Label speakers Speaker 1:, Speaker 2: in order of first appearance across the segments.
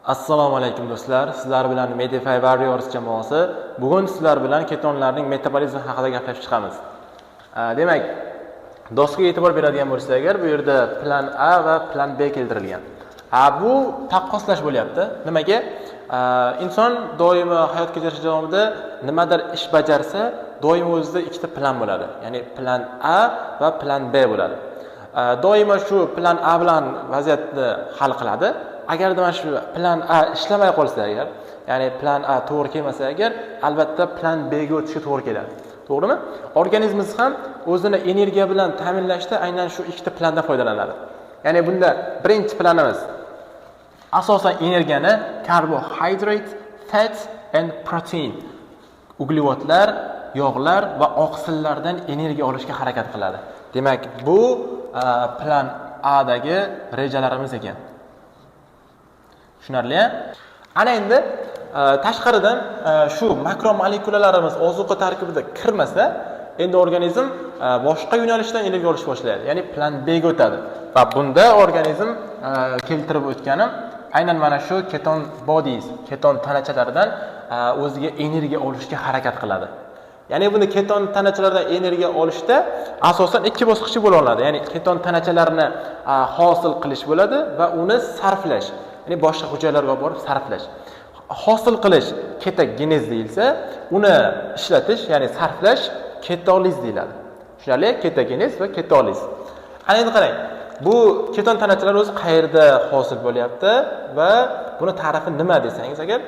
Speaker 1: Assalomu alaykum do'stlar. Sizlar bilan Medify Warriors jamoasi. Bugun sizlar bilan ketonlarning metabolizmi haqida gaplashib chiqamiz. Demak, doskaga e'tibor beradigan bo'lsak agar, bu yerda plan A va plan B keltirilgan. Bu taqqoslash bo'lyapti. Nimaga? Inson doimo hayot kechirish davomida nimadir ish bajarsa, doimo o'zida ikkita plan bo'ladi. Ya'ni plan A va plan B bo'ladi. Doimo shu plan A bilan vaziyatni hal qiladi. Agarda mana shu plan A ishlamay qolsa agar, ya'ni plan A to'g'ri kelmasa agar, albatta plan B ga o'tishga to'g'ri keladi. To'g'rimi? Organizmimiz ham o'zini energiya bilan ta'minlashda aynan shu ikkita plandan foydalanadi. Ya'ni bunda birinchi planimiz asosan energiyani carbohydrate, fat and protein, uglevodlar, yog'lar va oqsillardan energiya olishga harakat qiladi. Demak, bu plan A dagi rejalarimiz ekan. Tushunarli? Ana endi tashqaridan shu makromolekulalarimiz ozuqa tarkibida kirmasa, endi organizm boshqa yo'nalishdan energiya olishni boshlaydi. Ya'ni plan B ga o'tadi. Va bunda organizm keltirib o'tganim aynan mana shu keton bodies, keton tanachalaridan o'ziga energiya olishga harakat qiladi. Ya'ni bunda keton tanachalardan energiya olishda asosan ikki bosqichli bo'la oladi. Ya'ni keton tanachalarini hosil qilish bo'ladi va uni sarflash. Ya'ni boshqa hujayralarga borib sarflash. Hosil qilish ketogenez deyilsa, uni ishlatish, ya'ni sarflash ketoliz deyiladi. Tushunarli? Ketogenez va ketoliz. Ana endi qarang. Bu keton tanachalar o'zi qayerda hosil bo'lyapti va buni ta'rifi nima desangiz agar,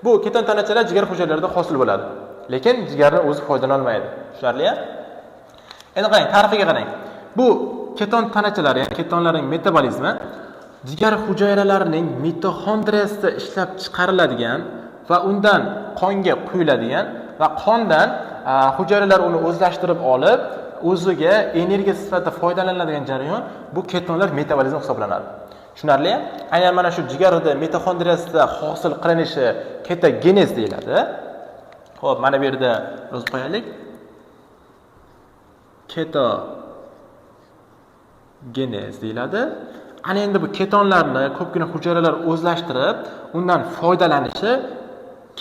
Speaker 1: bu keton tanachalar jigar hujayralarida hosil bo'ladi. Lekin jigarni o'zi foydalana olmaydi. Tushunarli? Endi qarang, ta'rifiga qarang. Bu keton tanachalari, ya'ni ketonlarning metabolizmi jigar hujayralarining mitoxondriyasida ishlab chiqariladigan va undan qonga quyiladigan va qondan hujayralar uni o'zlashtirib olib, o'ziga energiya sifatida foydalaniladigan jarayon bu ketonlar metabolizmi hisoblanadi. Tushunarli? Aynan mana shu jigarda mitoxondriyasida hosil qilinishi ketogenez deyiladi. Xo'p, mana bu yerda yozib qo'yaylik. Ketogenez deyiladi. Ana endi bu ketonlarni ko'pgina hujayralar o'zlashtirib, undan foydalanishi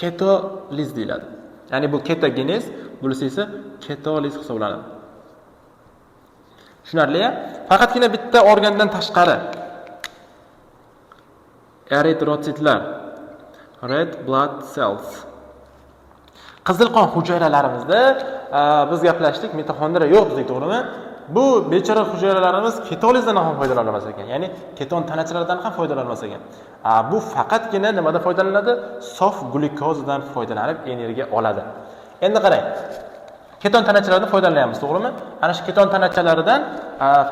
Speaker 1: ketoliz deyiladi. Ya'ni bu ketogenez, bunisi esa ketoliz hisoblanadi. Tushunarli? Faqatgina bitta organdan tashqari eritrotsitlar, red blood cells, qizil qon hujayralarimizda biz gaplashdik, mitoxondriya yo'q dedik, to'g'rimi? Bu bechora hujayralarimiz ketolizdan ham foydalana olmas ekan. Ya'ni keton tanachalaridan ham foydalana olmas ekan. Bu faqatgina nimadan foydalanadi? Sof glyukozdan foydalanib energiya oladi. Endi qarang. Keton tanachalaridan foydalanyapmiz, to'g'rimi? Ana shu keton tanachalaridan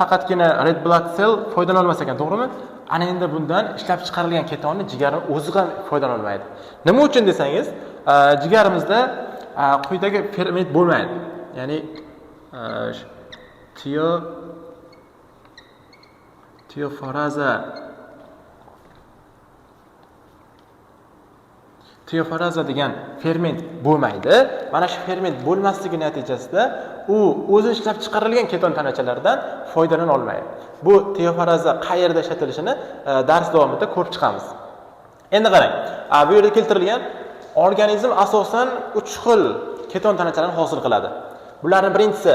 Speaker 1: faqatgina red blood cell foydalana olmas ekan, to'g'rimi? Ana endi bundan ishlab chiqarilgan ketonni jigarning o'zi ham foydalana olmaydi. Nima uchun desangiz, jigarimizda quyidagi ferment bo'lmaydi. Ya'ni teofaraza degan ferment bo'lmaydi. Mana shu ferment bo'lmasligi natijasida u o'zi ishlab chiqarilgan keton tanachalaridan foydalana olmaydi. Bu teofaraza qayerda ishlatilishini dars davomida ko'rib chiqamiz. Endi qarang, bu yerda keltirilgan organizm asosan 3 xil keton tanachalarini hosil qiladi. Bularning birinchisi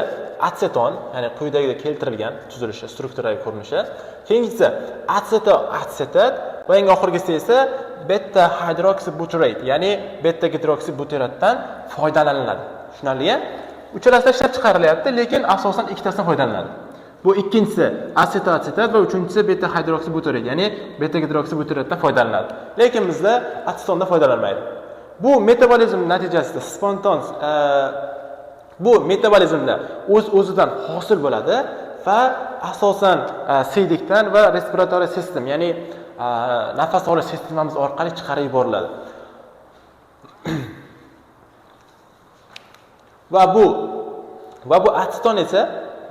Speaker 1: atseton, ya'ni quyidagida keltirilgan tuzilishi, strukturaviy ko'rinishi. Keyingisi asetat va eng oxirgisi esa beta hidroksibutyrate, ya'ni beta gidroksibutyratdan foydalaniladi. Tushunarli? Uchalasida ishlab chiqarilyapti, lekin asosan ikkitasidan foydalaniladi. Bu ikkinchisi asetat va uchinchisi beta hidroksibutyrate, ya'ni beta gidroksibutyratdan foydalanadi. Lekin bizda atsetondan foydalanmaydi. Bu metabolizm natijasida spontan bu metabolizmda o'z-o'zidan hosil bo'ladi va asosan siydikdan va respiratoriy sistem, ya'ni nafas olish sistemamiz orqali chiqarib yuboriladi. va bu atseton esa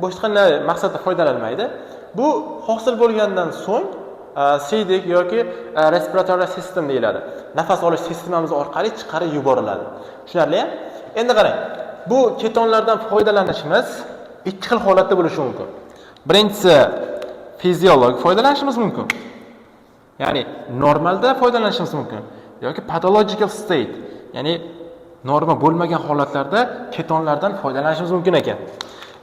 Speaker 1: boshqa maqsadda foydalanilmaydi. Bu hosil bo'lgandan so'ng siydik yoki respiratoriy sistem deyiladi. Nafas olish sistemamiz orqali chiqarib yuboriladi. Tushunarli? Endi qarang. Bu ketonlardan foydalanishimiz ikki xil holatda bo'lishi mumkin. Birinchisi fiziologik foydalanishimiz mumkin. Ya'ni normalda foydalanishimiz mumkin yoki pathological state, ya'ni norma bo'lmagan holatlarda ketonlardan foydalanishimiz mumkin ekan.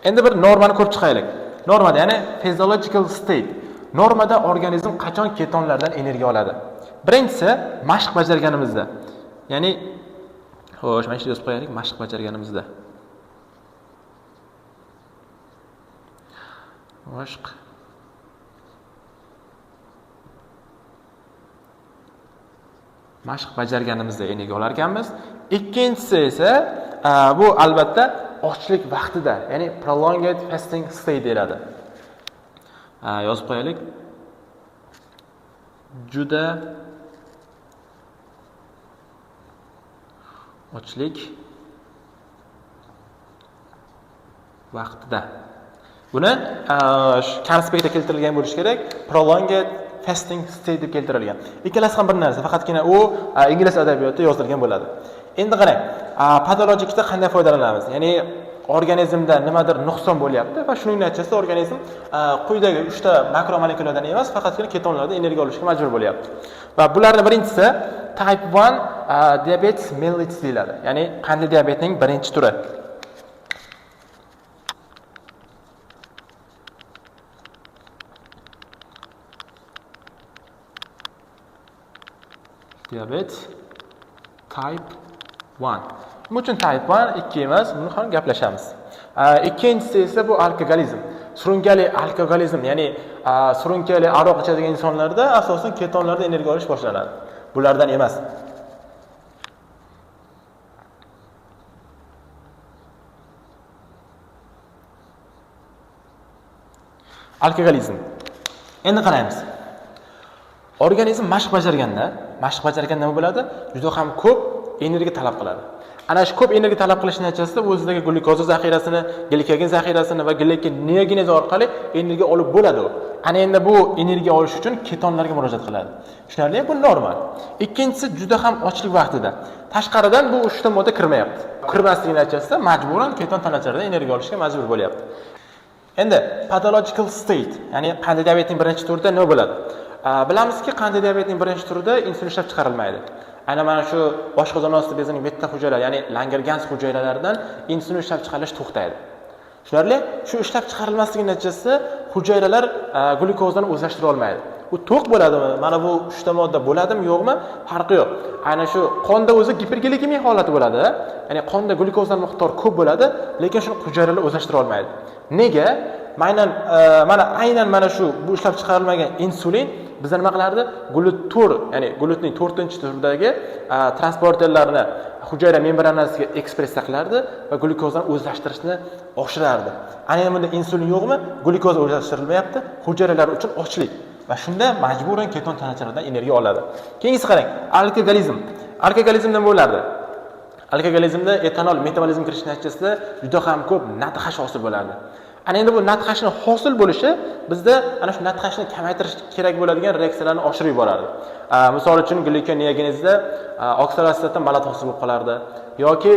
Speaker 1: Endi bir normani ko'rib chiqaylik. Normada, ya'ni physiological state. Normada organizm qachon ketonlardan energiya oladi? Birinchisi mashq bajarganimizda. Ya'ni xo'sh, mana shu yozib qo'yaylik, mashq bajarganimizda. Mashq bajarganimizda energiya olar ekanmiz. Ikkinchisi esa bu albatta ochlik vaqtida, ya'ni prolonged fasting state deyiladi. Yozib qo'yaylik. Juda ochlik vaqtida. Buni konspektda keltirilgan bo'lishi kerak. Prolonged fasting state deb keltirilgan. Ikkalasi ham bir narsa, faqatgina u ingliz adabiyotida yozilgan bo'ladi. Endi qarang, patologikda qanday foydalanamiz? Ya'ni organizmda nimadir nuqson bo'lyapti va shuning natijasida organizm quyidagi 3 ta makromolekuladan emas, faqatgina ketonlardan energiya olishga majbur bo'lyapti. Va bularning birinchisi type 1 diabetes mellitus deyiladi. Ya'ni qandli diabetning birinchi turi. Diabet type 1. Nima uchun type 1, 2 emas, buni ham gaplashamiz. Ikkinchisi esa bu alkogolizm. Surunkali alkogolizm, ya'ni surunkali aroq ichadigan insonlarda asosan ketonlardan energiya olish boshlanadi. Bulardan emas. Alkogolizm. Endi qaraymiz. Organizm mashq bajarganda nima bo'ladi? Juda ham ko'p energiya talab qiladi. Ana shu ko'p energiya talab qilish natijasida o'zidagi glyukoza zaxirasini, glikogen zaxirasini va glikogenez orqali energiya olib bo'ladi. Ana endi bu energiya olish uchun ketonlarga murojaat qiladi. Tushunarli? Bu normal. Ikkinchisi juda ham ochlik vaqtida. Tashqaridan bu 3 ta modda kirmayapti. Kirmasligi natijasida majburan keton tanachalardan energiya olishga majbur bo'lyapti. Endi pathological state, ya'ni qandli diabetning birinchi turida nima bo'ladi? Bilamizki, qandli diabetning birinchi turida insulin ishlab chiqarilmaydi. Aynan mana shu oshqozon osti bezining beta hujayralar, ya'ni Langerhans hujayralaridan insulin ishlab chiqarilish to'xtaydi. Tushunarli? Shu ishlab chiqarilmasligi natijasida hujayralar glyukozani o'zlashtira olmaydi. U to'q bo'ladimi? Mana bu 3 ta modda bo'ladimi, yo'qmi? Farqi yo'q. Aynan shu qonda o'zi giperglikemiya holati bo'ladi. Ya'ni qonda glyukozning miqdori ko'p bo'ladi, lekin shuni hujayralar o'zlashtira olmaydi. Nega? Aynan mana shu bu ishlab chiqarilmagan insulin bizlar nima qilardi? Glutur, ya'ni glutning 4-turdagi transporterlarni hujayra membranasiga ekspressiya qilardi va glyukozani o'zlashtirishni oshirardi. Ana bunda insulin yo'qmi? Glyukoz o'zlashtirilmayapti, hujayralar uchun ochlik va shunda majburan keton tanachalaridan energiya oladi. Keyingisi qarang, alkogolizm. Alkogolizm nima bo'lardi? Alkogolizmda etanol metabolizm kirish natijasida juda ham ko'p natxash hosil bo'lardi. Ana endi bu natxashning hosil bo'lishi bizda ana shu natxashni kamaytirish kerak bo'ladigan reaksiyalarni oshirib yuboradi. Misol uchun glikoneogenezda oksalatsiyadan malat hosil bo'lib qolardi yoki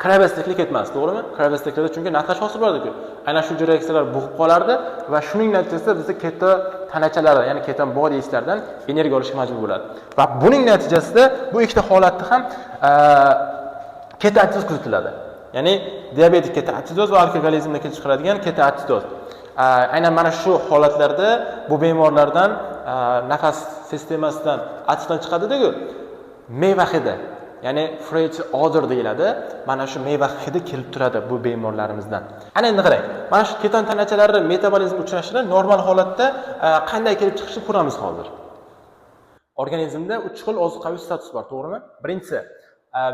Speaker 1: krabesliklik ketmas, to'g'rimi? Krabesliklarda chunki natxash hosil bo'ladi-ku. Ana shu reaksiyalar bo'lib qolardi va shuning natijasida bizda keton tanachalari, ya'ni keton bodiylardan energiya olishga majbur bo'ladi. Va buning natijasida bu ikkita holatda ham ketoatsidoz kuzatiladi. Ya'ni diabetik ketoatsidoz va alkogolizmda kelib chiqaradigan ketoatsidoz. Aynan mana shu holatlarda bu bemorlardan nafas sistemasidan atsidan chiqadi-ku, meva hidi, ya'ni fresh odor deyiladi. Mana shu meva hidi kelib turadi bu bemorlarimizdan. Ana endi qarang, mana shu keton tanachalari metabolizm uchrashida normal holatda qanday kelib chiqishini ko'ramiz hozir. Organizmda 3 xil ozuqaviy status bor, to'g'rimi? Birinchisi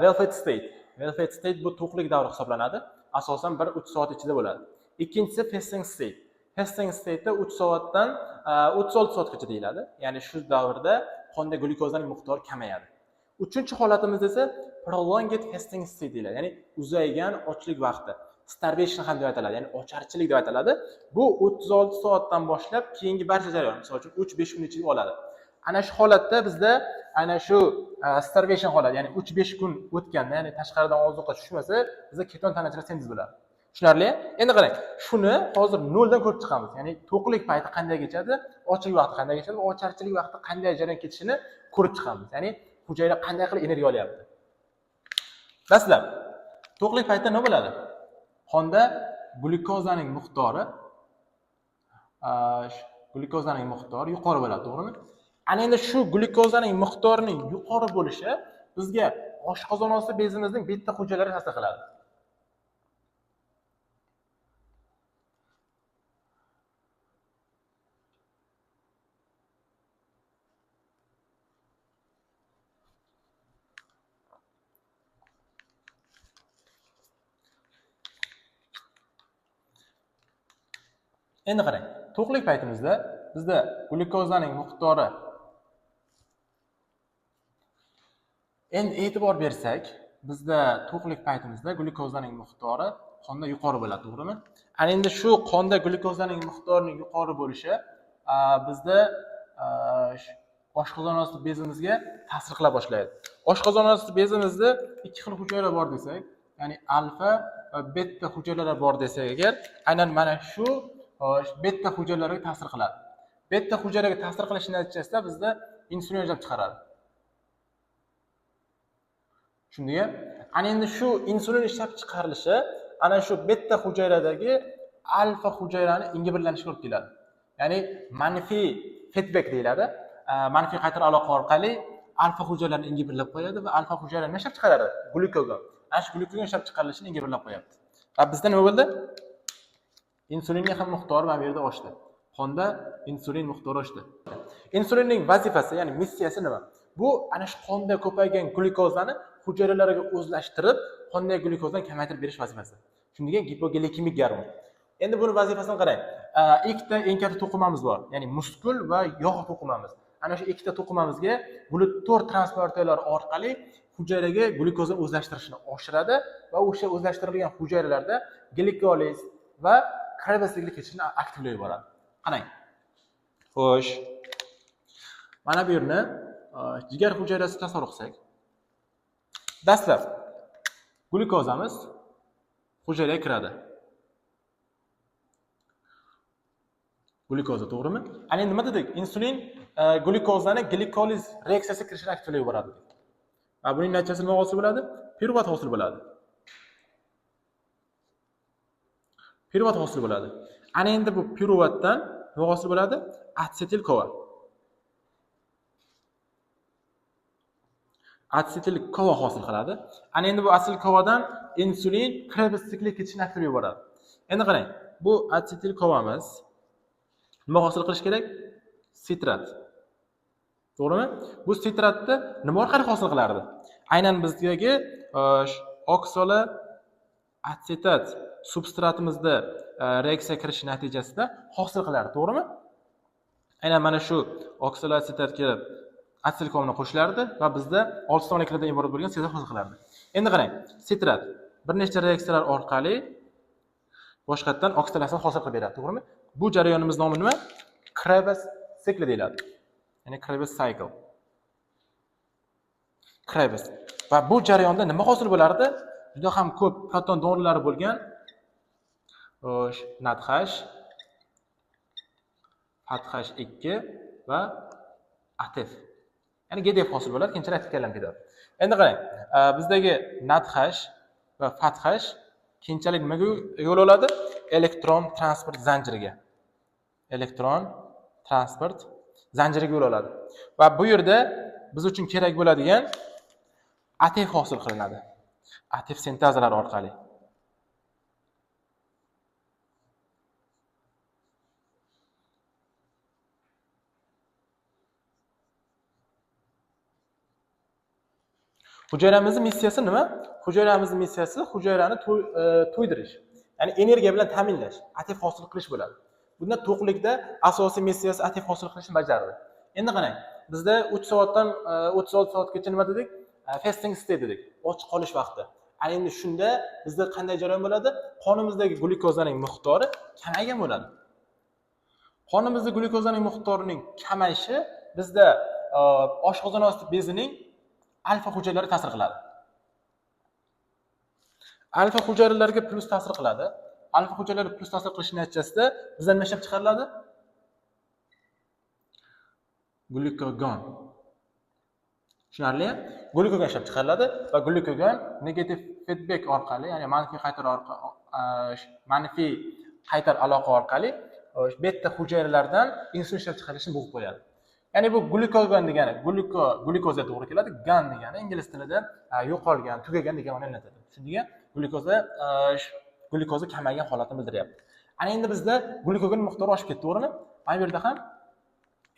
Speaker 1: well-fed state. Well-fed state bu to'qlik davri hisoblanadi. Asosan 1-3 soat ichida bo'ladi. Ikkinchisi fasting state. Fasting state'da 3 soatdan 36 soatgacha deyiladi. Ya'ni shu davrda qonda glyukozaning miqdori kamayadi. Uchinchi holatimiz esa prolonged fasting state deyiladi. Ya'ni uzaygan ochlik vaqti. Starvation ham deb ataladi, ya'ni ocharchilik deb ataladi. Bu 36 soatdan boshlab keyingi barcha jarayon, misol uchun 3-5 kun ichida oladi. Ana shu holatda bizda ana shu starvation holati, ya'ni 3-5 kun o'tganda, ya'ni tashqaridan ozuqa tushmasa, bizda keton tanachalar sintez bo'ladi. Tushunarli? Endi qarang, shuni hozir 0 dan ko'rib chiqamiz. Ya'ni to'qlik payti qanday kechadi, ochiqlik vaqti qanday kechadi va ocharchilik vaqti qanday jarayon ketishini ko'rib chiqamiz. Ya'ni hujayra qanday qilib energiya olyapti. Dastlab to'qlik paytida nima bo'ladi? Qonda glyukozaning miqdori yuqori bo'ladi, to'g'rimi? Ana endi shu glyukozaning miqdorining yuqori bo'lishi bizga oshqozon osti bezimizning beta hujayralariga ta'sir qiladi. Endi qarang, to'qlik paytimizda bizda glyukozaning miqdori endi e'tibor bersak, bizda to'qlik paytimizda glyukozaning miqdori qonda yuqori bo'ladi, to'g'rimi? Ana endi shu qonda glyukozaning miqdorining yuqori bo'lishi bizda oshqozon osti bezimizga ta'sir qila boshlaydi. Oshqozon osti bezimizda ikki xil hujayra bor desak, ya'ni alfa va beta hujayralar bor desak agar, aynan mana shu beta hujayralarga ta'sir qiladi. Beta hujayraga ta'sir qilish natijasida bizda insulin ishlab chiqaradi. Tushundingmi? Ana endi shu insulin ishlab chiqarilishi ana shu beta hujayradagi alfa hujayrani ingiberlanishiga olib keladi. Ya'ni manfiy feedback deyiladi. Manfiy qaytar aloqa orqali alfa hujayralarni ingiberlab qo'yadi va alfa hujayralar nima ishlab chiqaradi? Glyukogen. Ana shu glyukogen ishlab chiqarilishini ingiberlab qo'yapti. Va bizda nima bo'ldi? Insulinning ham miqdori mana bu yerda oshdi. Qonda insulin miqdori oshdi. Insulinning vazifasi, ya'ni missiyasi nima? Bu ana shu qonda ko'paygan glyukozani hujayralarga o'zlashtirib, qondagi glyukozani kamaytirib berish vazifasi. Shunga gipoglikemik gormon. Endi buni vazifasini qarang. Ikkita eng katta to'qimamiz bor, ya'ni muskul va yog' to'qimamiz. Ana shu ikkita to'qimamizga glyuktor transporterlar orqali hujayraga glyukozni o'zlashtirishni oshiradi va o'sha o'zlashtirilgan hujayralarda glikoliz va karbonhidrat ketishini aktivlab yuboradi. Qarang. Xo'sh. Mana bu yerni jigar hujayrasi tasavvur qilsak, dastlab glyukozamiz hujayraga kiradi. Glyukoza, to'g'rimi? Ana endi nima dedik? Insulin glyukozani glikoliz reaksiyasiga kirishini aktivlab yuboradi. Va buning natijasida nima hosil bo'ladi? Piruvat hosil bo'ladi. Piruvat hosil bo'ladi. Ana endi bu piruvatdan nima hosil bo'ladi? Atsetil kova. Atsetil kova hosil qiladi. Ana endi bu atsetil kovadan insulin Krebs sikli ketishini aktivlab yuboradi. Endi qarang, bu atsetil kovamiz nima hosil qilish kerak? Sitrat. To'g'rimi? Bu sitratni nima orqali hosil qilardi? Aynan bizdagi oksalo atsetat substratimizda reaksiya kirish natijasida hosil qilardi, to'g'rimi? Aynan mana shu oksalo atsetat kelib atsetil kovani qo'shilardi va bizda 6 molekullardan iborat bo'lgan sitrat hosil qilardi. Endi qarang, sitrat bir nechta reaksiyalar orqali boshqatdan oksidatsiya hosil qilib beradi, to'g'rimi? Bu jarayonimiz nomi nima? Krebs sikli deyiladi. Ya'ni Krebs cycle. Krebs. Va bu jarayonda nima hosil bo'lardi? Juda ham ko'p proton donorlari bo'lgan NADH, FATH2 va ATF. Ya'ni GDF hosil bo'ladi, keyinchalik aytib ketadi. Endi qarang, bizdagi NADH va FATH keyinchalik nimaga yo'l oladi? Elektron transport zanjiriga. Elektron transport zanjiriga yo'l oladi. Va bu yerda biz uchun kerak bo'ladigan ATF hosil qilinadi. ATF sintezalari orqali. Hujayramizning missiyasi nima? Hujayramizning missiyasi hujayrani to'ydirish. Ya'ni energiya bilan ta'minlash, ATF hosil qilish bo'ladi. Bunda to'qlikda asosiy missiyasi ATF hosil qilishni bajaradi. Endi qarang, bizda 3 soatdan 36 soatgacha nima dedik? Fasting state dedik. Och qolish vaqti. Ana endi shunda bizda qanday jarayon bo'ladi? Qonimizdagi glyukozaning miqdori kamaygan bo'ladi. Qonimizda glyukozaning miqdorining kamayishi bizda oshqozon osti bezining alfa hujayralari ta'sir qiladi. Alfa hujayralarga plus ta'sir qiladi. alfa hujayralari plus ta'sir qilishi natijasida bizdan nima ishlab chiqariladi? Glykagon. Tushunarli? Glykagon ishlab chiqariladi va glykagon negativ feedback orqali, ya'ni manfiy qaytar aloqa orqali beta hujayralardan insulin ishlab chiqarishni bo'g'ib qo'yadi. Ya'ni bu glykagon degani glyukoza to'g'ri keladi. Gan degani ingliz tilida yo'qolgan, tugagan degan ma'noni anglatadi. Shuningdek, glyukoza kamaygan holatni bildiryapti. Ana endi bizda glyukogon miqdori oshib ketdi, to'g'rimi? Mana bu yerda ham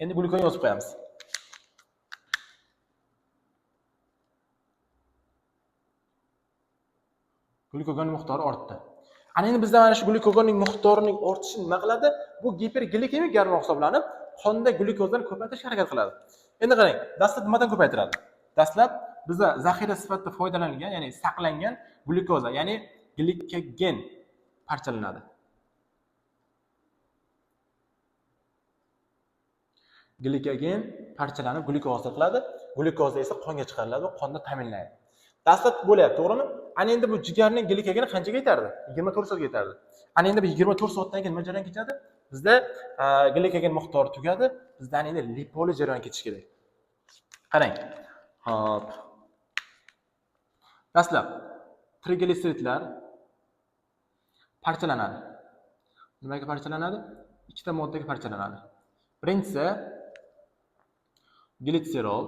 Speaker 1: endi glyukogon yozib qo'yamiz. Glyukogon miqdori ortdi. Ana endi bizda mana shu glyukogonning miqdorining ortishi nima qiladi? Bu giperglikemik gormon hisoblanib, qonda glyukozani ko'paytirishga harakat qiladi. Endi qarang, dastlab nimadan ko'paytiradi? Dastlab bizda zaxira sifatida foydalanilgan, ya'ni saqlangan glyukoza, ya'ni glikogen parchalanadi. Glikogen parchalanib glyukoza qiladi. Glyukoza esa qonga chiqariladi va qonda ta'minlanadi. Dastlab bo'lyapti, to'g'rimi? Ana endi bu jigarning glikogeni qanchaga yetardi? 24 soatga yetardi. Ana endi bu 24 soatdan keyin nima jarayon kechadi? Bizda glikogen miqdori tugadi. Bizda endi lipoliz jarayoni ketishi kerak. Qarang. Hop. Dastlab trigliseridlar parchalanadi. Nimaga parchalanadi? Ikkita moddaga parchalanadi. Birinchisi glitserol,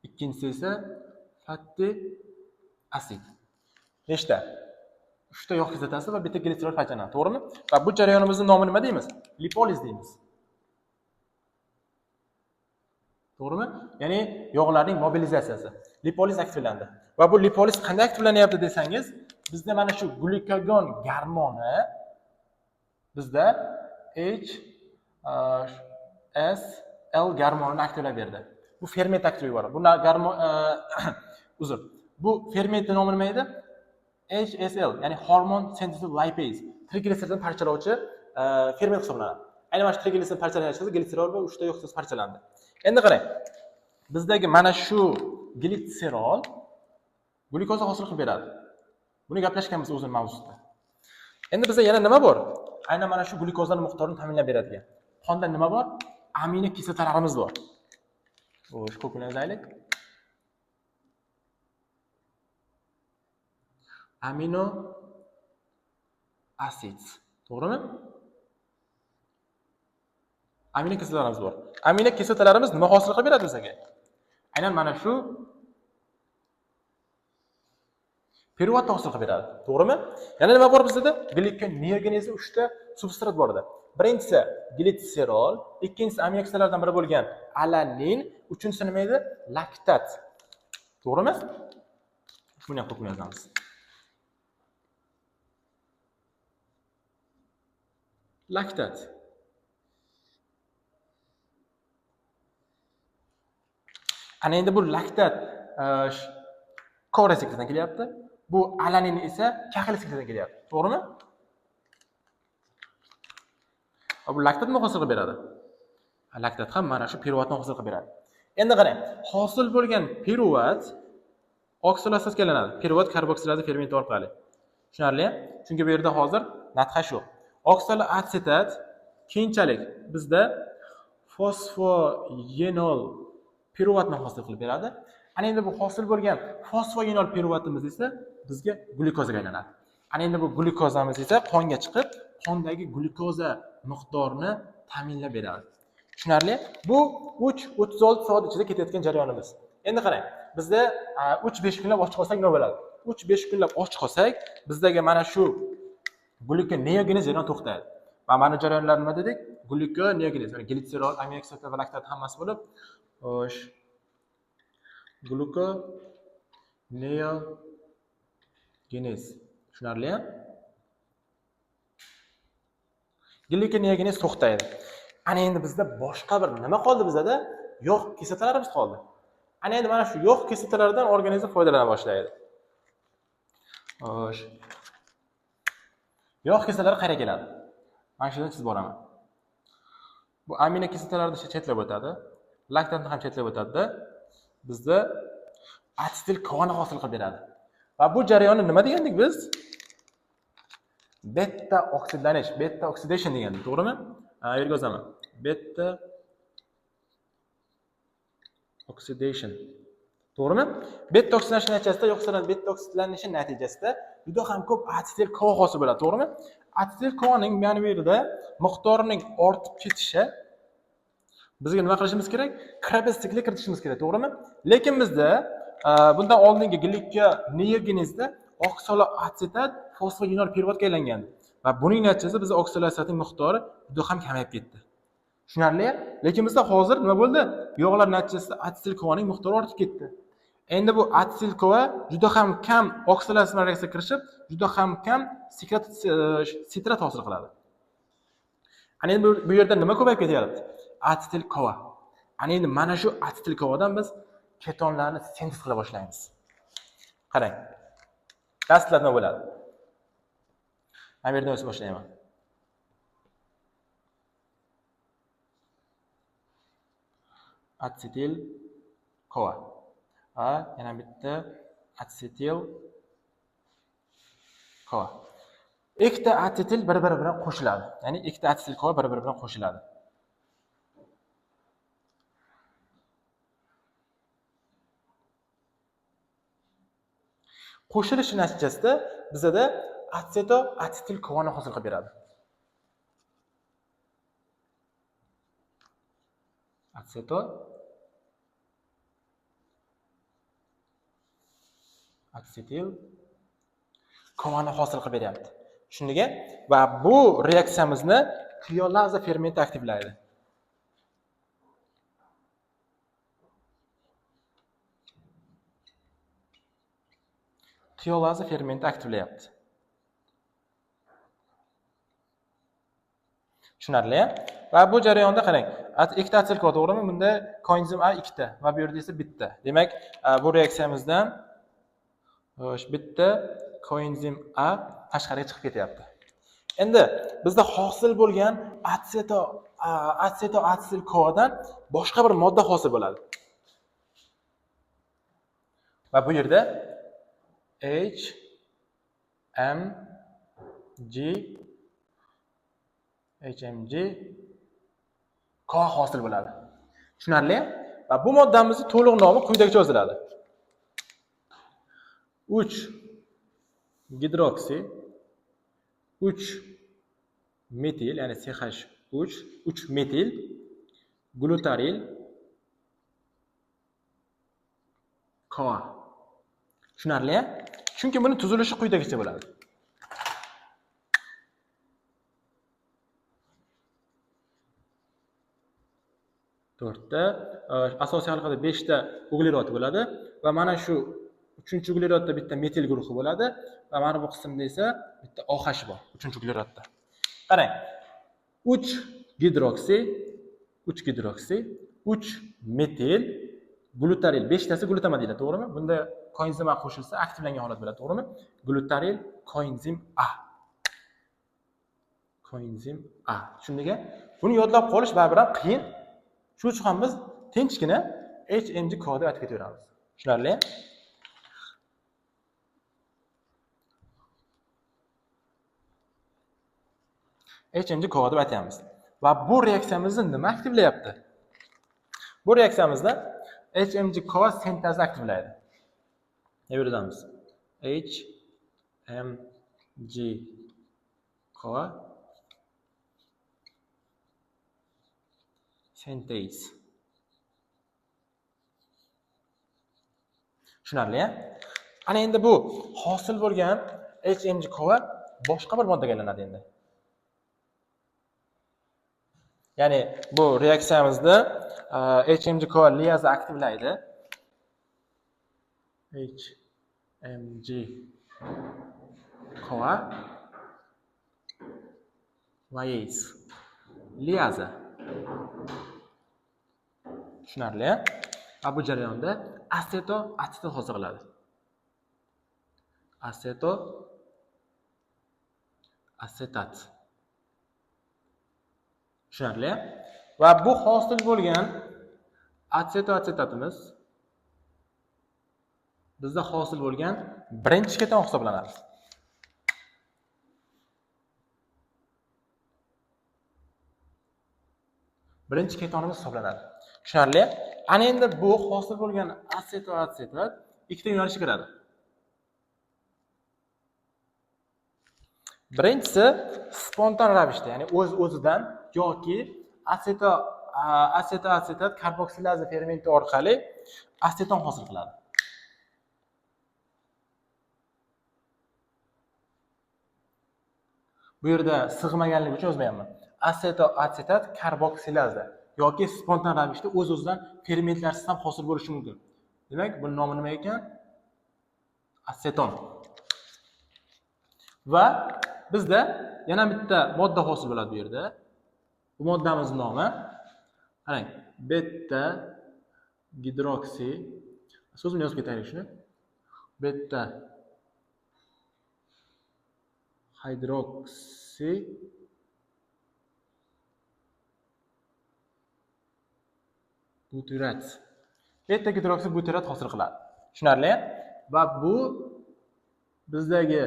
Speaker 1: ikkinchisi esa fatty asid. Nechta? 3 ta yog' kislotasi va bitta glitserol parchalanadi, to'g'rimi? Va bu jarayonimizning nomi nima deymiz? Lipoliz deymiz. To'g'rimi? Ya'ni yog'larning mobilizatsiyasi. Lipoliz aktivlandi. Va bu lipoliz qanday aktivlanyapti desangiz, bizda mana shu glyukagon gormoni bizda HSL gormonini aktivlab berdi. Bu ferment aktivlab yuboradi. Bu gormon Bu fermentning nomi nima edi? HSL, ya'ni hormon sensitive lipase, trigliseridni parchalovchi ferment hisoblanadi. Aynan mana shu trigliserid parchalanishida glitserol va 3 ta yog' kislotasi parchalandi. Endi qarang. Bizdagi mana shu glitserol glyukoza hosil qilib beradi. Buni gaplashganmiz o'zini mavzusida. Endi bizda yana nima bor? Aynan mana shu glyukozaning miqdorini ta'minlab beradigan. Qonda nima bor? Amino kislotalarimiz bor. O'sh ko'pini yozaylik. Amino acids. To'g'rimi? Amino kislotalarimiz bor. Amino kislotalarimiz nima hosil qilib beradi bizga? Aynan mana shu perovatni hosil qilib beradi. To'g'rimi? Yana nima bor bizda? Glikoneogenezda 3 ta substrat bor edi. Birinchisi glitserol, ikkinchisi amino kislotalardan biri bo'lgan alanin, uchinchisi nima edi? Laktat. To'g'rimi? Buni ham qo'yib yozamiz. Laktat. Ana endi bu laktat kora siklidan kelyapti. Bu alanin esa kahil siklidan kelyapti. To'g'rimi? Bu laktat nima hosil qilib beradi? Laktat ham mana shu piruvatni hosil qilib beradi. Endi qarang, hosil bo'lgan piruvat oksilazga aylanadi. Piruvat karboksilaz fermenti orqali. Tushunarli? Chunki bu yerda hozir natxash yo'q. Oksaloasetat keyinchalik bizda fosfoyenol piruvatni hosil qilib beradi. Ana endi bu hosil bo'lgan fosfoyenol piruvatimiz esa bizga glyukozaga aylanadi. Ana endi bu glyukozamiz esa qonga chiqib, qondagi glyukoza miqdorini ta'minlab beradi. Tushunarli? Bu 3-36 soat ichida ketayotgan jarayonimiz. Endi qarang, bizda 3-5 kunlab och qolsak nima bo'ladi? 3-5 kunlab och qolsak, bizdagi mana shu glikoneogenez jarayon to'xtaydi. Va mana jarayonlar nima dedik? Glikoneogenez, ya'ni glitserol, amino kislota va laktat hammasi bo'lib, gluconeogenez. Tushunarli? Glikoneogenez to'xtaydi. Ana endi bizda boshqa bir nima qoldi bizda? Yog' kislotalarimiz qoldi. Ana endi mana shu yog' kislotalaridan organizm foydalana boshlaydi. Xo'sh. Yog' kislotalari qayerga keladi? Mana shuni chizib boraman. Bu amino kislotalarni chetlab o'tadi. Laktatni ham chetlab o'tadi-da. Bizda asetil koni hosil qilib beradi. Va bu jarayonni nima degandik biz? Beta oksidlanish, beta oxidation degandik, to'g'rimi? Bu yerga yozaman. Beta oxidation. To'g'rimi? Beta oksidlanish natijasida yo'qsa beta oksidlanishi natijasida juda ham ko'p asetil kova hosil bo'ladi, to'g'rimi? Asetil kovaning mana bu yerda miqdorining ortib ketishi bizga nima qilishimiz kerak? Krabes sikli kiritishimiz kerak, to'g'rimi? Lekin bizda bundan oldingi glikoneogenezda oksaloasetat fosfogenol pervodga aylangan va buning natijasida bizda oksaloasetatning miqdori juda ham kamayib ketdi. Tushunarli? Lekin bizda hozir nima bo'ldi? Yog'lar natijasida asetil kovaning miqdori ortib ketdi. Endi bu asetil kova juda ham kam oksidatsiya reaksiyasiga kirishib, juda ham kam sitrat hosil qiladi. Ana endi bu yerda nima ko'payib ketyapti? Asetil kova. Ana endi mana shu asetil kovadan biz ketonlarni sintez qila boshlaymiz. Qarang. Dastlab nima bo'ladi? Mana bu yerdan o'sib boshlayman. Asetil kova. Yana bitta asetil kova. Ikkita asetil bir-biri bilan qo'shiladi. Ya'ni ikkita asetil kova bir-biri bilan qo'shiladi. Qo'shilishi natijasida bizda asetil kovani hosil qilib beradi. Asetil kovani hosil qilib beryapti. Shunga va bu reaksiyamizni tiolaza fermenti aktivlaydi. Tiolaza fermenti aktivlayapti. Tushunarli? Va bu jarayonda qarang, ikkita asetil kova, to'g'rimi? Bunda koenzim A ikkita va bu yerda esa bitta. Demak, bu reaksiyamizdan bitta koenzim A tashqariga chiqib ketyapti. Endi bizda hosil bo'lgan asetil kovadan boshqa bir modda hosil bo'ladi. Va bu yerda HMG kova hosil bo'ladi. Tushunarli? Va bu moddamizning to'liq nomi quyidagicha yoziladi. 3 gidroksi 3 metil, ya'ni CH3 3 metil glutaril kova. Tushunarli? Chunki buni tuzilishi quyidagicha bo'ladi. To'rtta asosiy halqada 5 ta uglerod bo'ladi va mana shu 3-uglerodda bitta metil guruhi bo'ladi va mana bu qismda esa bitta OH bor 3-uglerodda. Qarang. 3 gidroksi 3 metil glutaril 5 tasi glutamat deyiladi, to'g'rimi? Bunda koenzim A qo'shilsa aktivlangan holat bo'ladi, to'g'rimi? Glutaril koenzim A. Koenzim A. Shunga buni yodlab qolish baribir ham qiyin. Shuning uchun ham biz tinchgina HMG kod deb aytib ketaveramiz. Tushunarli? HMG kod deb aytamiz. Va bu reaksiyamizni nima aktivlayapti? Bu reaksiyamizni HMG kod sintezni aktivlaydi. Ne yordamimiz? HMG kod sintez. Tushunarli? Ana endi bu hosil bo'lgan HMG kova boshqa bir moddaga aylanadi endi. Ya'ni bu reaksiyamizda HMG kova liyaza aktivlaydi. HMG kova liyaza. Tushunarli? Bu jarayonda asetil hosil qiladi. Asetat. Tushunarli? Va bu hosil bo'lgan asetatimiz bizda hosil bo'lgan birinchi keton hisoblanadi. Birinchi ketonimiz hisoblanadi. Tushunarli? Ana endi bu hosil bo'lgan asetat ikkita yo'nalishga kiradi. Birinchisi spontan ravishda, ya'ni o'z-o'zidan yoki asetat karboksilaza fermenti orqali aseton hosil qiladi. Bu yerda sig'maganligi uchun yozmayapman. Asetat karboksilaza yoki spontan ravishda o'z-o'zidan fermentlarsiz ham hosil bo'lishi mumkin. Demak, buning nomi nima ekan? Aseton. Va bizda yana bitta modda hosil bo'ladi bu yerda. Bu moddamizning nomi qarang, beta gidroksi. So'zini yozib ketaylik shuni. Beta hidroksi butirat. Beta gidroksi butirat hosil qiladi. Tushunarli? Va bu bizdagi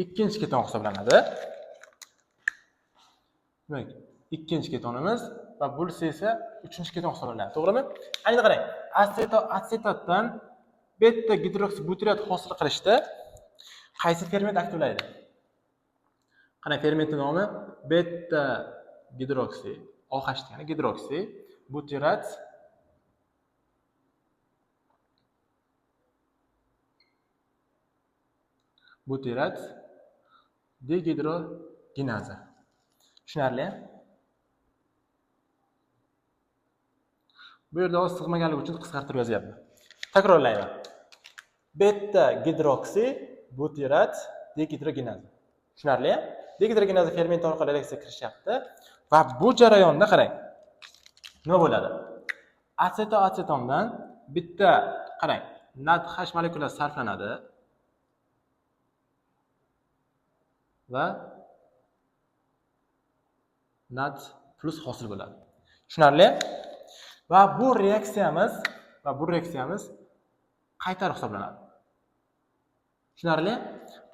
Speaker 1: ikkinchi keton hisoblanadi. Demak, ikkinchi ketonimiz va bo'lsa esa uchinchi keton hisoblanadi. To'g'rimi? Endi qarang, asetatdan beta gidroksi butirat hosil qilishda qaysi ferment aktivlaydi? Qani fermentning nomi beta gidroksi, OH degani gidroksi butirat degidrogenaza. Tushunarli? Bu yerda sig'maganligi uchun qisqartirib yozyapman. Takrorlayman. Beta gidroksi butirat degidrogenaza. Tushunarli? Degidrogenaza fermenti orqali reaksiyaga kirishyapti va bu jarayonda qarang. Nima bo'ladi? Asetondan bitta qarang, NADH molekulasi sarflanadi va NAD+ hosil bo'ladi. Tushunarli? Va bu reaksiyamiz qaytar hisoblanadi. Tushunarli?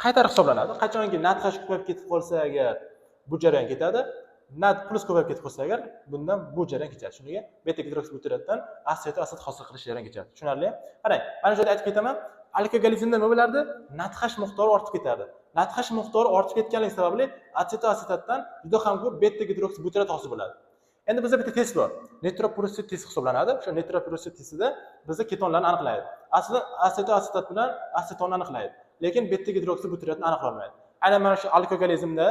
Speaker 1: Qaytar hisoblanadi. Qachonki NADH ko'payib ketib qolsa agar bu jarayon ketadi, NAD+ ko'payib ketib qolsa agar bundan bu jarayon kechadi. Shunga beta gidroksibutiratdan aset hosil qilish jarayon kechadi. Tushunarli? Qarang, mana shu yerda aytib ketaman. Alkogolizmda nima bo'lardi? NADH miqdori ortib ketardi. NADH miqdori ortib ketganligi sababli asetatdan juda ham ko'p beta gidroksibutirat hosil bo'ladi. Endi bizda bitta test bor. Nitropuruslit test hisoblanadi. O'sha nitropuruslit testida bizda ketonlarni aniqlaydi. Aslida asetat bilan asetonni aniqlaydi, lekin beta gidroksibutiratni aniqlay olmaydi. Aynan mana shu alkogolizmda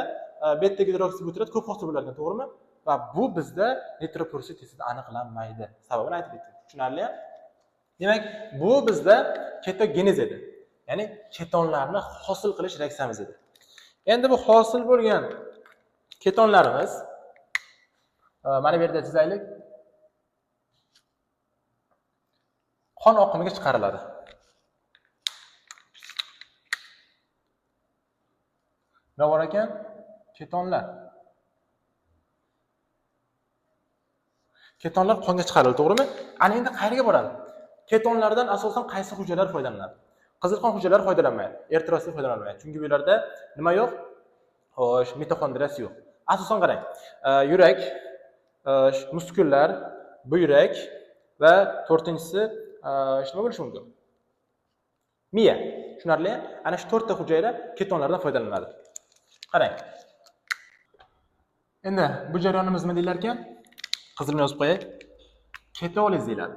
Speaker 1: beta gidroksibutirat ko'p hosil bo'ladi, to'g'rimi? Va bu bizda nitropuruslit testida aniqlanmaydi. Sababini aytib o'tdim. Tushunarli? Demak, bu bizda ketogenez edi. Ya'ni ketonlarni hosil qilish reaksiyamiz edi. Endi bu hosil bo'lgan ketonlarimiz mana bu yerda chizaylik. Qon oqimiga chiqariladi. Nima bor ekan? Ketonlar. Ketonlar qonga chiqariladi, to'g'rimi? Ana endi qayerga boradi? Ketonlardan asosan qaysi hujayralar foydalanadi? Qizilqon hujayralari foydalanmaydi, eritrosit foydalanmaydi. Chunki bu yerlarda nima yo'q? Xo'sh, mitoxondriyasi yo'q. Asosan qarang. Yurak, muskullar, buyrak va to'rtinchisi nima bo'lishi mumkin? Miya. Tushunarli? Ana shu to'rtta hujayra ketonlardan foydalanadi. Qarang. Endi bu jarayonimiz nima deyilar ekan? Qizilni yozib qo'yay. Ketoliz deyiladi.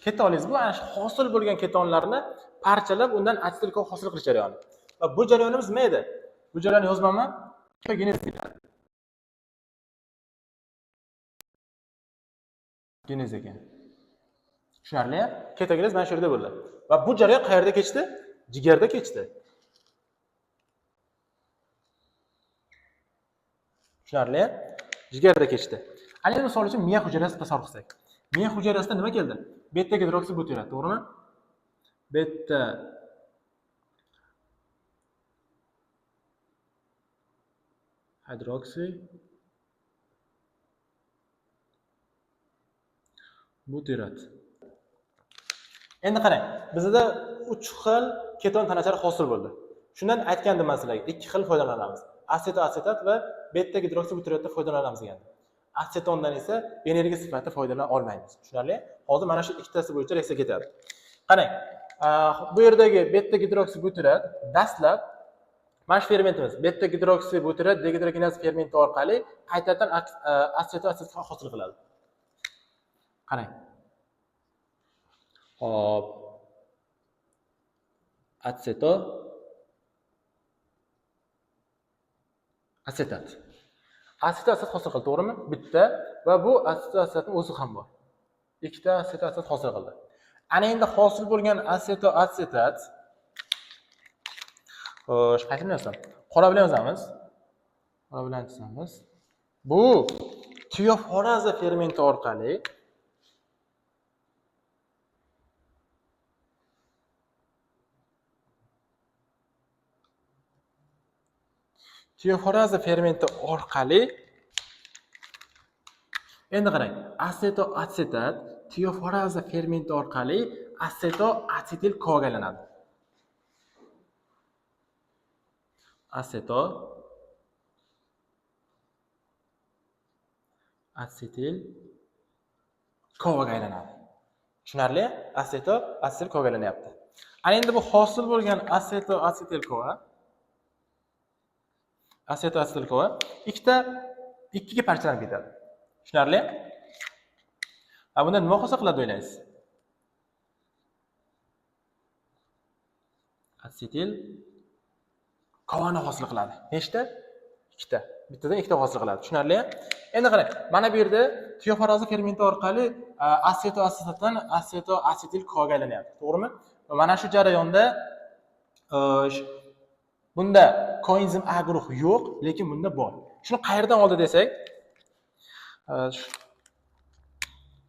Speaker 1: Ketoliz bu ana shu hosil bo'lgan ketonlarni parchalab undan asetil-alkogol hosil qilish jarayoni. Va bu jarayonimiz nima edi? Bu jarayonni yozmaman. Ketogenez deyiladi. Genez ekan. Tushunarli? Ketogenez mana shu yerda bo'ldi. Va bu jarayon qayerda kechdi? Jigarda kechdi. Tushunarli? Jigarda kechdi. Ana misol uchun miya hujayrasi tasavvur qilsak. Miya hujayrasida nima keldi? Beta gidroksibutirat, to'g'rimi? Beta hidroksi butyrat. Endi qarang, bizda 3 xil keton tanachalari hosil bo'ldi. Shundan aytgandim men sizlarga, 2 xil foydalanamiz. Asetat va beta gidroksibutratdan foydalanamiz degan. Asetondan esa energiya sifatida foydalana olmaymiz. Tushunarli? Hozir mana shu ikkitasi bo'yicha reaksiya ketadi. Qarang, bu yerdagi beta gidroksibutrat dastlab mana shu fermentimiz beta gidroksibutrat dehidrogenaz fermenti orqali qaytadan asetat hosil qiladi. Qarang. Hop. Asetat hosil qildi, to'g'rimi? Bitta va bu asetatning o'zi ham bor. Ikkita asetat hosil qildi. Ana endi hosil bo'lgan asetat xo'sh, qayerdan yozsam? Qora bilan yozamiz. Qora bilan chizamiz. Bu tioforaza fermenti orqali endi qarang, asetat tioforaza fermenti orqali asetil koga aylanadi. Asetil koga aylanadi. Tushunarli? Asetil koga aylanyapti. Ana endi bu hosil bo'lgan asetil koga ikkiga parchalanib ketadi. Tushunarli? Bunda nima hosil qiladi o'ylaysiz? Asetil kovani hosil qiladi. Nechta? Ikkita. Bittadan ikkita hosil qiladi. Tushunarli? Endi qarang, mana bu yerda tioforaza fermenti orqali asetatdan asetil koga aylanyapti. To'g'rimi? Mana shu jarayonda bunda koenzim A guruhi yo'q, lekin bunda bor. Shuni qayerdan oldi desak,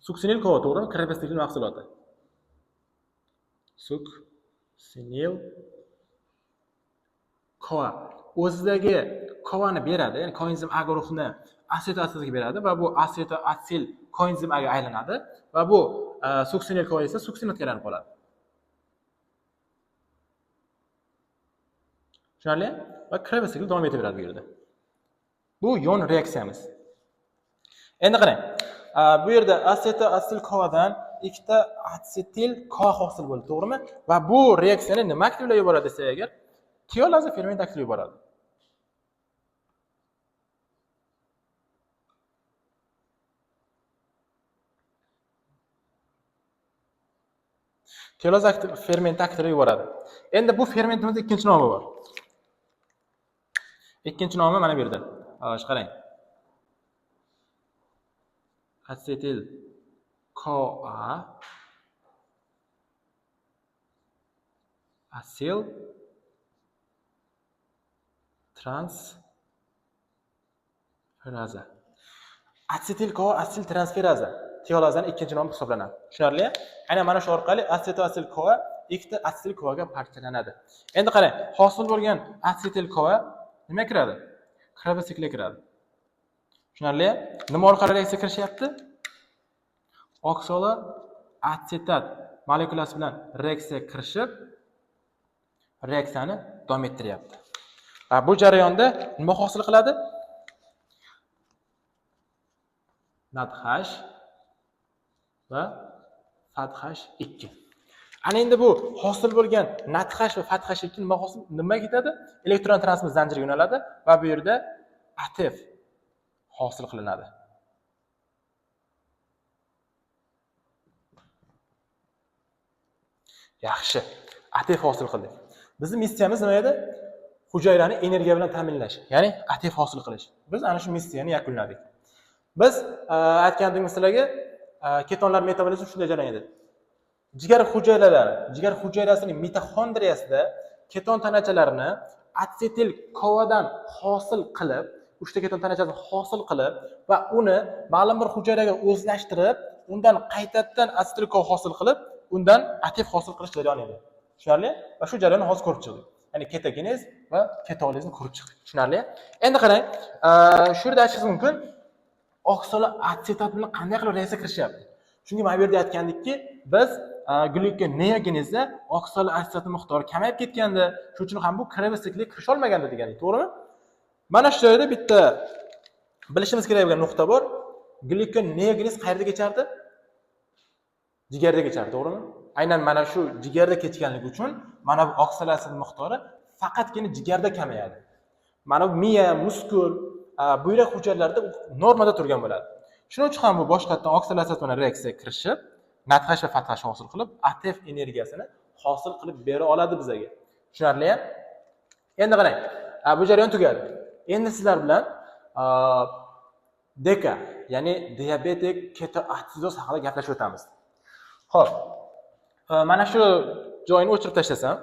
Speaker 1: suksinil kova, to'g'rimi? Krepestikli mahsuloti. Suksinil kova o'zidagi kovani beradi, ya'ni koenzim A guruhini asetatga beradi va bu asetil koenzim A ga aylanadi va bu suksinil kova esa suksinatga aylanib qoladi. Tushunarli? Va Krebs-sikl davom etaveradi bu yerda. Bu yon reaksiyamiz. Endi qarang. Bu yerda asetil kovadan ikkita asetil kova hosil bo'ldi, to'g'rimi? Va bu reaksiyani nima aktivlab yuboradi desak agar, tiolaza ferment aktivlab yuboradi. Tiolaza ferment aktivlab yuboradi. Endi bu fermentimizda ikkinchi nomi bor. Ikkinchi nomi mana bu yerda. Qarang. Asetil CoA asil transferaza. Asetil CoA asil transferaza tiolazaning ikkinchi nomi hisoblanadi. Tushunarli? Aynan mana shu orqali asetil CoA ikkita asetil CoA ga parchalanadi. Endi qarang, hosil bo'lgan asetil CoA nima kiradi? Krabosiklga kiradi. Tushunarli? Nima orqali reaksiya kirishyapti? Oksalo asetat molekulasi bilan reaksiya kirishib, reaksiyani davom ettiryapti. Bu jarayonda nima hosil qiladi? NADH va FADH2. Ana endi bu hosil bo'lgan NADH va FADH2 nima ketadi? Elektron transfer zanjiriga yo'naladi va bu yerda ATF hosil qilinadi. Yaxshi. ATF hosil qildik. Bizning missiyamiz nima edi? Hujayrani energiya bilan ta'minlash, ya'ni ATF hosil qilish. Biz ana shu missiyani yakunladik. Biz aytgandik sizlarga ketonlar metabolizmi shunday jarayonda. Jigar hujayrasining mitoxondriyasida keton tanachalarini asetil kovadan hosil qilib, 3 ta keton tanachasini hosil qilib va uni ma'lum bir hujayraga o'zlashtirib, undan qaytadan asetil kova hosil qilib, undan ATF hosil qilish jarayoni edi. Tushunarli? Va shu jarayonni hozir ko'rib chiqdik. Ya'ni ketogenez va ketolizni ko'rib chiqdik. Tushunarli? Endi qarang, shu yerda aytishingiz mumkin, oksalo asetat bilan qanday qilib reaksiya kirishyapti? Chunki mana bu yerda aytgandikki, biz glyukoneogenezda oksaloatsat miqdori kamayib ketganda, shuning uchun ham bu kiraver sikliga kirisha olmaganda deganik, to'g'rimi? Mana shu joyda bitta bilishimiz kerak bo'lgan nuqta bor. Glyukoneogenez qayerda kechardi? Jigarda kechardi, to'g'rimi? Aynan mana shu jigarda kechganligi uchun mana bu oksalatsiya miqdori faqatgina jigarda kamayadi. Mana bu miya, muskul, buyrak hujayralarida normada turgan bo'ladi. Shuning uchun ham bu boshqatdan oksalatsiya bilan reaksiyaga kirishib, natxash va fathash hosil qilib, ATF energiyasini hosil qilib bera oladi bizga. Tushunarlimi? Endi qarang. Bu jarayon tugadi. Endi sizlar bilan DK, ya'ni diabetik ketoatsidoz haqida gaplashib o'tamiz. Xo'p. Mana shu joyini o'chirib tashlasam,